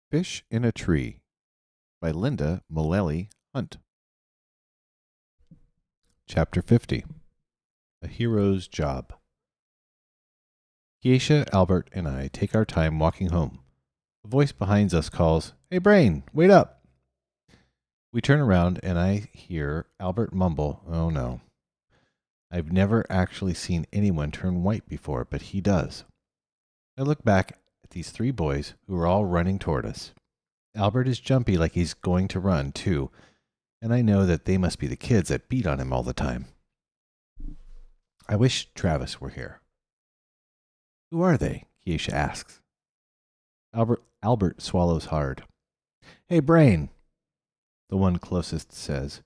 Fish in a Tree by Linda Mullally Hunt. Chapter 50. A Hero's Job. Keisha, Albert, and I take our time walking home. A voice behind us calls, "Hey, Brain, wait up!" We turn around and I hear Albert mumble, "Oh no." I've never actually seen anyone turn white before, but he does. I look back at these three boys who are all running toward us. Albert is jumpy like he's going to run, too, and I know that they must be the kids that beat on him all the time. I wish Travis were here. "Who are they?" Keisha asks. Albert swallows hard. "Hey, Brain," the one closest says.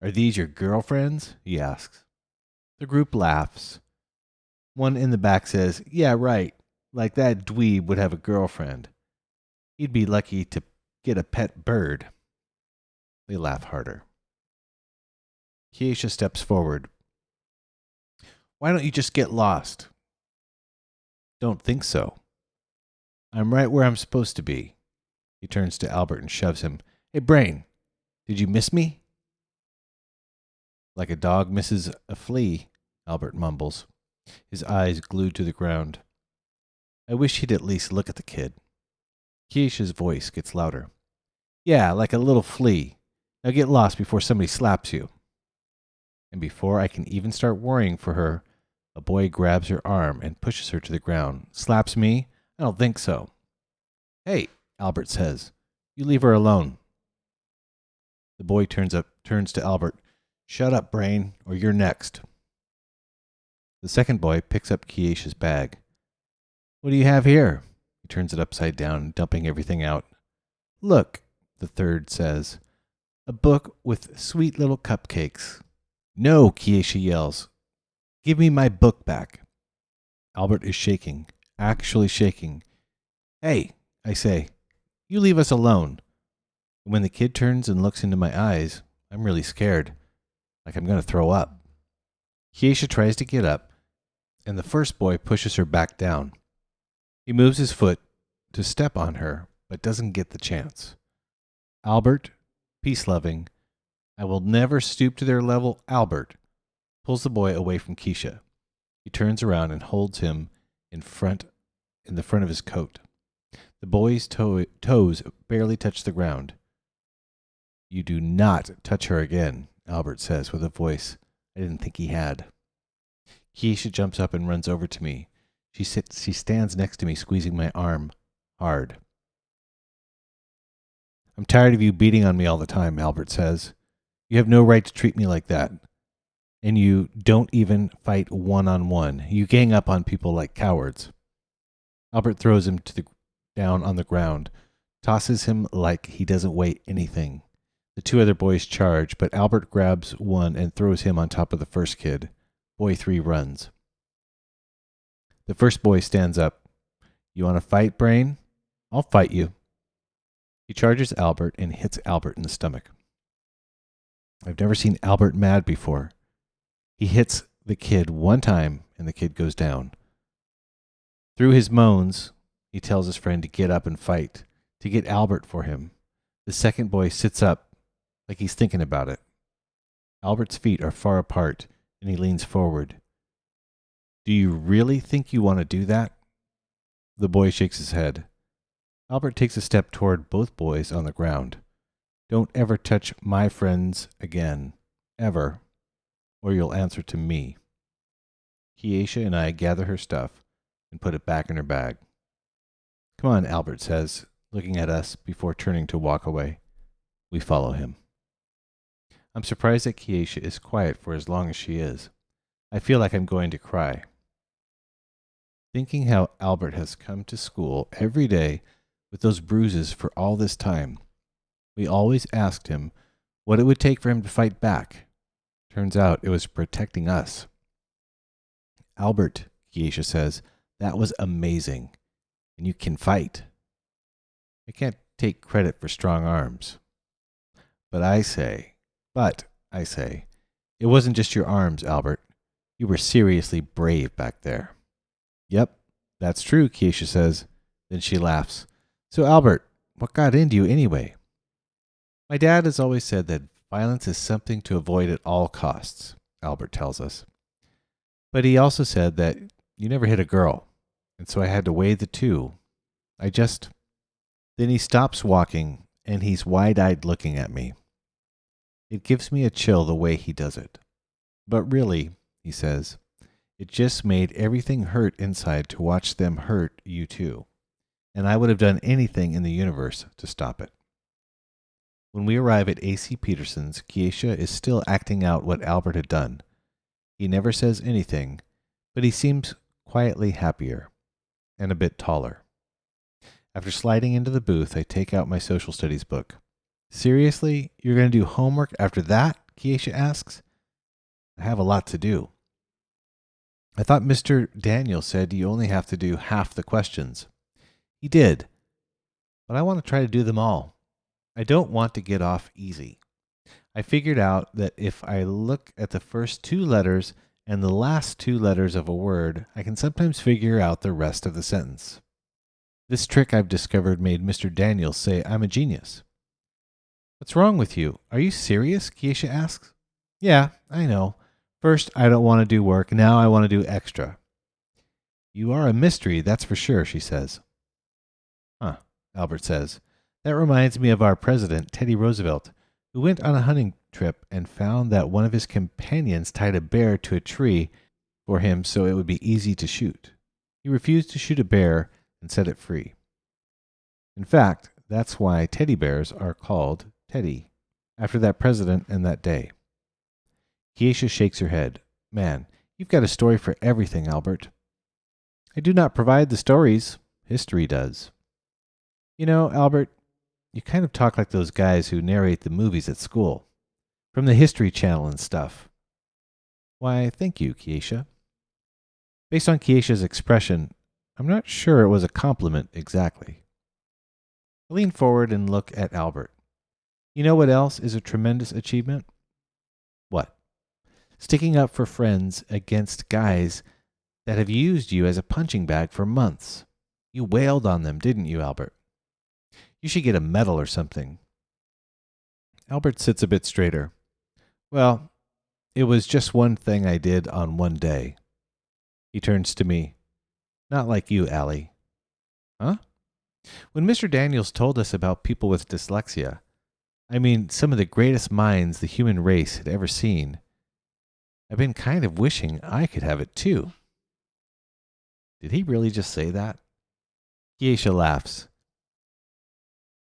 "Are these your girlfriends?" he asks. The group laughs. One in the back says, "Yeah, right, like that dweeb would have a girlfriend. He'd be lucky to get a pet bird." They laugh harder. Keisha steps forward. "Why don't you just get lost?" "Don't think so. I'm right where I'm supposed to be." He turns to Albert and shoves him. "Hey, Brain, did you miss me?" "Like a dog misses a flea," Albert mumbles, his eyes glued to the ground. I wish he'd at least look at the kid. Keisha's voice gets louder. "Yeah, like a little flea. Now get lost before somebody slaps you." And before I can even start worrying for her, a boy grabs her arm and pushes her to the ground. "Slaps me? I don't think so." "Hey," Albert says, "you leave her alone." The boy turns to Albert. "Shut up, Brain, or you're next." The second boy picks up Keisha's bag. "What do you have here?" He turns it upside down, dumping everything out. "Look," the third says, "a book with sweet little cupcakes." "No," Keisha yells. "Give me my book back." Albert is shaking, actually shaking. "Hey," I say, "you leave us alone." And when the kid turns and looks into my eyes, I'm really scared, like I'm going to throw up. Keisha tries to get up, and the first boy pushes her back down. He moves his foot to step on her, but doesn't get the chance. Albert, peace-loving, I will never stoop to their level, Albert, pulls the boy away from Keisha. He turns around and holds him in the front of his coat. The boy's toes barely touch the ground. "You do not touch her again," Albert says with a voice I didn't think he had. Keisha jumps up and runs over to me. She stands next to me, squeezing my arm hard. "I'm tired of you beating on me all the time," Albert says. "You have no right to treat me like that. And you don't even fight one-on-one. You gang up on people like cowards." Albert throws him down on the ground, tosses him like he doesn't weigh anything. The two other boys charge, but Albert grabs one and throws him on top of the first kid. Boy 3 runs. The first boy stands up. "You want to fight, Brain? I'll fight you." He charges Albert and hits Albert in the stomach. I've never seen Albert mad before. He hits the kid one time and the kid goes down. Through his moans, he tells his friend to get up and fight, to get Albert for him. The second boy sits up like he's thinking about it. Albert's feet are far apart and he leans forward. "Do you really think you want to do that?" The boy shakes his head. Albert takes a step toward both boys on the ground. "Don't ever touch my friends again. Ever. Or you'll answer to me." Keisha and I gather her stuff and put it back in her bag. "Come on," Albert says, looking at us before turning to walk away. We follow him. I'm surprised that Keisha is quiet for as long as she is. I feel like I'm going to cry. Thinking how Albert has come to school every day with those bruises for all this time. We always asked him what it would take for him to fight back. Turns out it was protecting us. "Albert," Keisha says, "that was amazing. And you can fight." I can't take credit for strong arms. But I say, it wasn't just your arms, Albert. You were seriously brave back there. "Yep, that's true," Keisha says. Then she laughs. "So, Albert, What got into you anyway? My dad has always said that violence is something to avoid at all costs, Albert tells us. But he also said that you never hit a girl, and so I had to weigh the two. Then he stops walking, and he's wide-eyed looking at me. It gives me a chill the way he does it. But really, he says, it just made everything hurt inside to watch them hurt you too. And I would have done anything in the universe to stop it. When we arrive at A.C. Peterson's, Keisha is still acting out what Albert had done. He never says anything, but he seems quietly happier and a bit taller. After sliding into the booth, I take out my social studies book. Seriously? You're going to do homework after that? Keisha asks. I have a lot to do. I thought Mr. Daniel said you only have to do half the questions. He did, but I want to try to do them all. I don't want to get off easy. I figured out that if I look at the first two letters and the last two letters of a word, I can sometimes figure out the rest of the sentence. This trick I've discovered made Mr. Daniels say I'm a genius. What's wrong with you? Are you serious? Keisha asks. Yeah, I know. First, I don't want to do work. Now I want to do extra. You are a mystery, that's for sure, she says. Huh, Albert says. That reminds me of our president, Teddy Roosevelt, who went on a hunting trip and found that one of his companions tied a bear to a tree for him so it would be easy to shoot. He refused to shoot a bear and set it free. In fact, that's why teddy bears are called Teddy, after that president and that day. Keisha shakes her head. Man, you've got a story for everything, Albert. I do not provide the stories. History does. You know, Albert, you kind of talk like those guys who narrate the movies at school, from the History Channel and stuff. Why, thank you, Keisha. Based on Keisha's expression, I'm not sure it was a compliment exactly. I lean forward and look at Albert. You know what else is a tremendous achievement? What? Sticking up for friends against guys that have used you as a punching bag for months. You wailed on them, didn't you, Albert? You should get a medal or something. Albert sits a bit straighter. Well, it was just one thing I did on one day. He turns to me. Not like you, Allie. Huh? When Mr. Daniels told us about people with dyslexia, I mean some of the greatest minds the human race had ever seen, I've been kind of wishing I could have it too. Did he really just say that? Keisha laughs.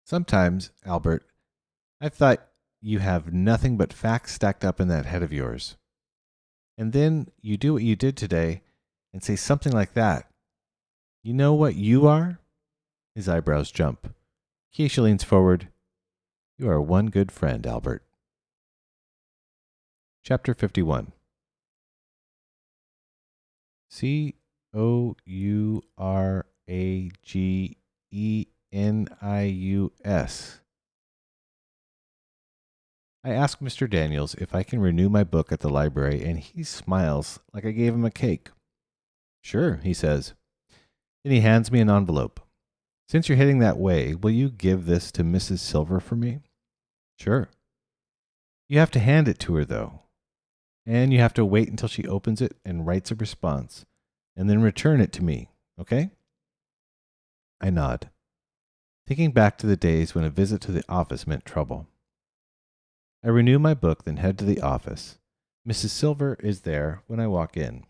Sometimes, Albert, I've thought you have nothing but facts stacked up in that head of yours. And then you do what you did today and say something like that. You know what you are? His eyebrows jump. Keisha leans forward. You are one good friend, Albert. Chapter 51. Courageenius. I ask Mr. Daniels if I can renew my book at the library, and he smiles like I gave him a cake. Sure, he says. Then he hands me an envelope. Since you're heading that way, will you give this to Mrs. Silver for me? Sure. You have to hand it to her, though. And you have to wait until she opens it and writes a response, and then return it to me, okay? I nod, thinking back to the days when a visit to the office meant trouble. I renew my book, then head to the office. Mrs. Silver is there when I walk in.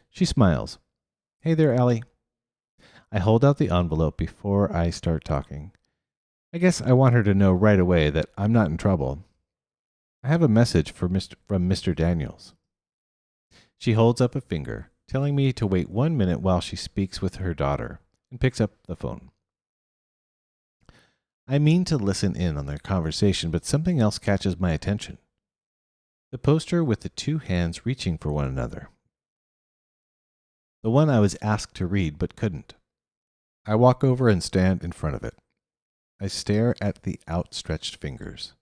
She smiles. Hey there, Allie. I hold out the envelope before I start talking. I guess I want her to know right away that I'm not in trouble. I have a message from Mr. Daniels. She holds up a finger, telling me to wait 1 minute while she speaks with her daughter, and picks up the phone. I mean to listen in on their conversation, but something else catches my attention. The poster with the two hands reaching for one another. The one I was asked to read but couldn't. I walk over and stand in front of it. I stare at the outstretched fingers.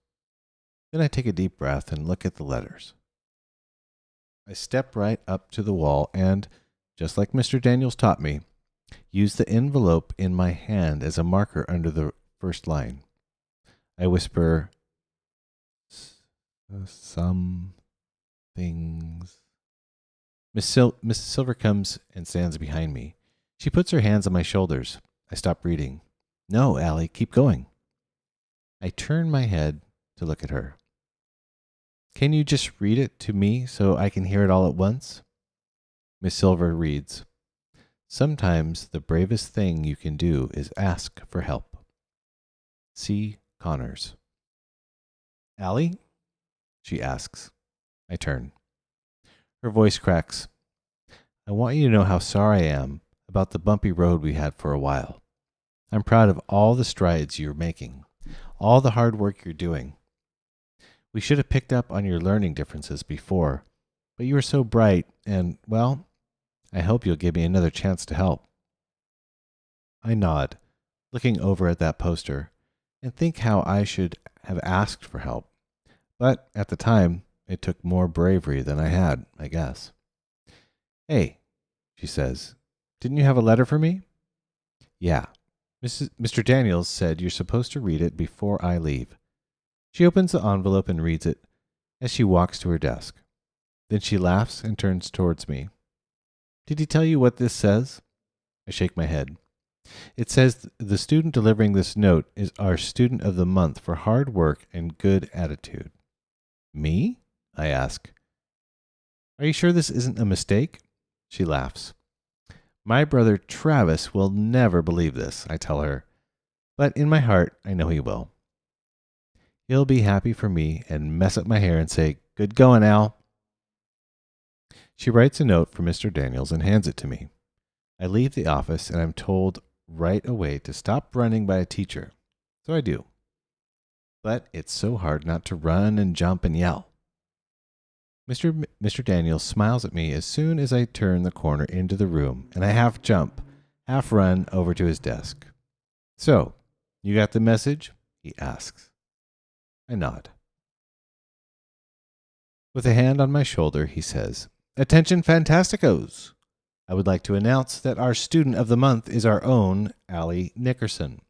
Then I take a deep breath and look at the letters. I step right up to the wall and, just like Mr. Daniels taught me, use the envelope in my hand as a marker under the first line. I whisper, some things. Mrs. Silver comes and stands behind me. She puts her hands on my shoulders. I stop reading. No, Allie, keep going. I turn my head to look at her. Can you just read it to me so I can hear it all at once? Miss Silver reads, sometimes the bravest thing you can do is ask for help. C. Connors. Allie? She asks. I turn. Her voice cracks. I want you to know how sorry I am about the bumpy road we had for a while. I'm proud of all the strides you're making, all the hard work you're doing. We should have picked up on your learning differences before, but you were so bright and, well, I hope you'll give me another chance to help. I nod, looking over at that poster, and think how I should have asked for help. But at the time, it took more bravery than I had, I guess. Hey, she says, didn't you have a letter for me? Yeah. Mr. Daniels said you're supposed to read it before I leave. She opens the envelope and reads it as she walks to her desk. Then she laughs and turns towards me. Did he tell you what this says? I shake my head. It says the student delivering this note is our student of the month for hard work and good attitude. Me? I ask. Are you sure this isn't a mistake? She laughs. My brother Travis will never believe this, I tell her. But in my heart, I know he will. He'll be happy for me and mess up my hair and say, good going, Al. She writes a note for Mr. Daniels and hands it to me. I leave the office and I'm told right away to stop running by a teacher. So I do. But it's so hard not to run and jump and yell. Mr. Daniels smiles at me as soon as I turn the corner into the room and I half jump, half run over to his desk. So, you got the message? He asks. I nod. With a hand on my shoulder, he says, Attention Fantasticos! I would like to announce that our student of the month is our own Allie Nickerson.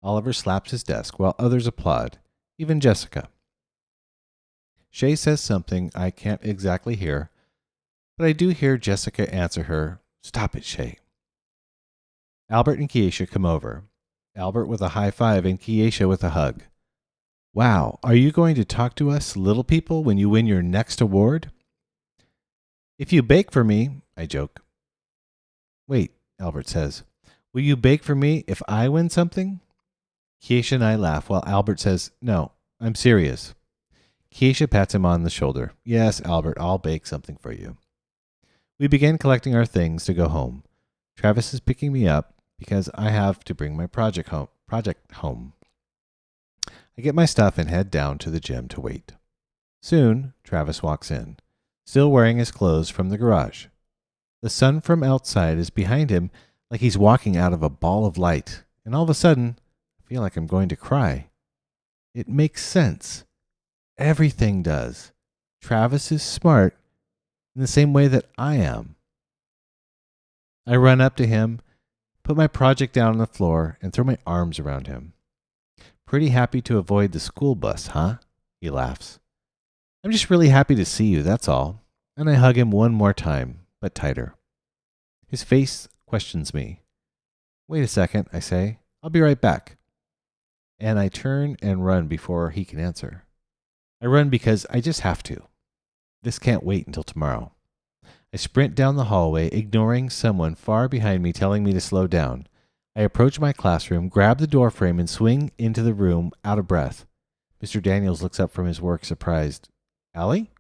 Oliver slaps his desk while others applaud, even Jessica. Shay says something I can't exactly hear, but I do hear Jessica answer her, Stop it, Shay. Albert and Keisha come over, Albert with a high five and Keisha with a hug. Wow, are you going to talk to us little people when you win your next award? If you bake for me, I joke. Wait, Albert says, will you bake for me if I win something? Keisha and I laugh while Albert says, no, I'm serious. Keisha pats him on the shoulder. Yes, Albert, I'll bake something for you. We begin collecting our things to go home. Travis is picking me up because I have to bring my project home. I get my stuff and head down to the gym to wait. Soon, Travis walks in, still wearing his clothes from the garage. The sun from outside is behind him like he's walking out of a ball of light, and all of a sudden, I feel like I'm going to cry. It makes sense. Everything does. Travis is smart in the same way that I am. I run up to him, put my project down on the floor, and throw my arms around him. Pretty happy to avoid the school bus, huh? He laughs. I'm just really happy to see you, that's all. And I hug him one more time, but tighter. His face questions me. Wait a second, I say. I'll be right back. And I turn and run before he can answer. I run because I just have to. This can't wait until tomorrow. I sprint down the hallway, ignoring someone far behind me telling me to slow down. I approach my classroom, grab the door frame, and swing into the room, out of breath. Mr. Daniels looks up from his work, surprised. Allie?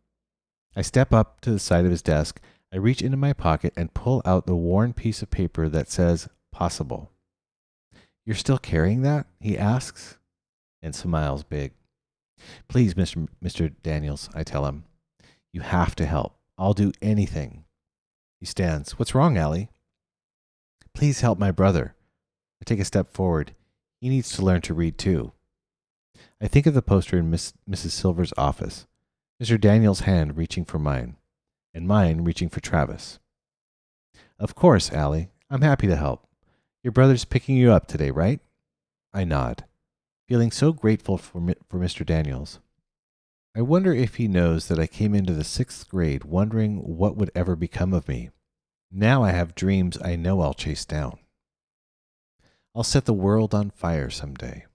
I step up to the side of his desk. I reach into my pocket and pull out the worn piece of paper that says, Possible. You're still carrying that? He asks, and smiles big. Please, Mr. Daniels, I tell him. You have to help. I'll do anything. He stands. What's wrong, Allie? Please help my brother. I take a step forward. He needs to learn to read too. I think of the poster in Mrs. Silver's office. Mr. Daniels' hand reaching for mine, and mine reaching for Travis. Of course, Allie. I'm happy to help. Your brother's picking you up today, right? I nod, feeling so grateful for Mr. Daniels. I wonder if he knows that I came into the 6th grade wondering what would ever become of me. Now I have dreams I know I'll chase down. I'll set the world on fire someday,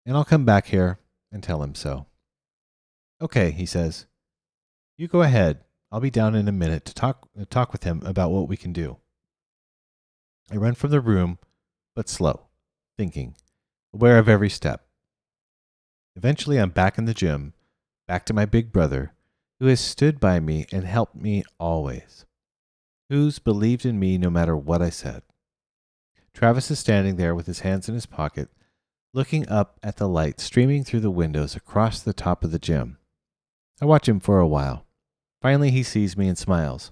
and I'll come back here and tell him so. Okay, he says. You go ahead. I'll be down in a minute to talk with him about what we can do. I run from the room, but slow, thinking, aware of every step. Eventually, I'm back in the gym, back to my big brother, who has stood by me and helped me always, who's believed in me no matter what I said. Travis is standing there with his hands in his pocket, looking up at the light streaming through the windows across the top of the gym. I watch him for a while. Finally, he sees me and smiles.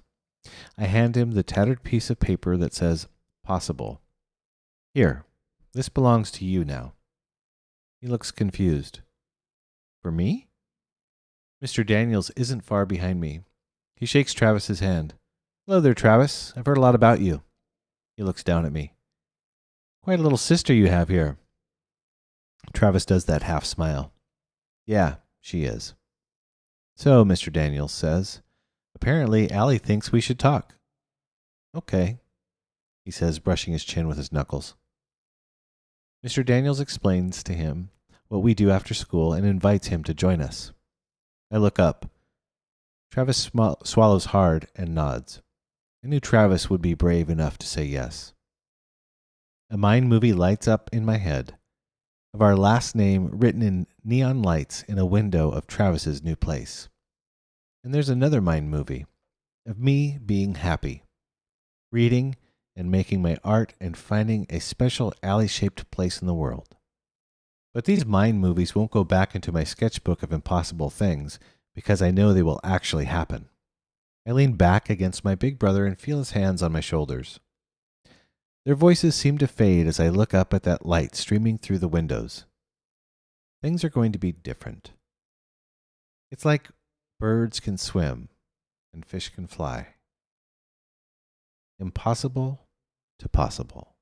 I hand him the tattered piece of paper that says, "Possible." Here, this belongs to you now. He looks confused. For me? Mr. Daniels isn't far behind me. He shakes Travis's hand. Hello there, Travis. I've heard a lot about you. He looks down at me. Quite a little sister you have here. Travis does that half smile. Yeah, she is. So, Mr. Daniels says, apparently Allie thinks we should talk. Okay, he says, brushing his chin with his knuckles. Mr. Daniels explains to him what we do after school and invites him to join us. I look up. Travis swallows hard and nods. I knew Travis would be brave enough to say yes. A mind movie lights up in my head of our last name written in neon lights in a window of Travis's new place. And there's another mind movie of me being happy, reading and making my art and finding a special alley-shaped place in the world. But these mind movies won't go back into my sketchbook of impossible things because I know they will actually happen. I lean back against my big brother and feel his hands on my shoulders. Their voices seem to fade as I look up at that light streaming through the windows. Things are going to be different. It's like birds can swim and fish can fly. Impossible to possible.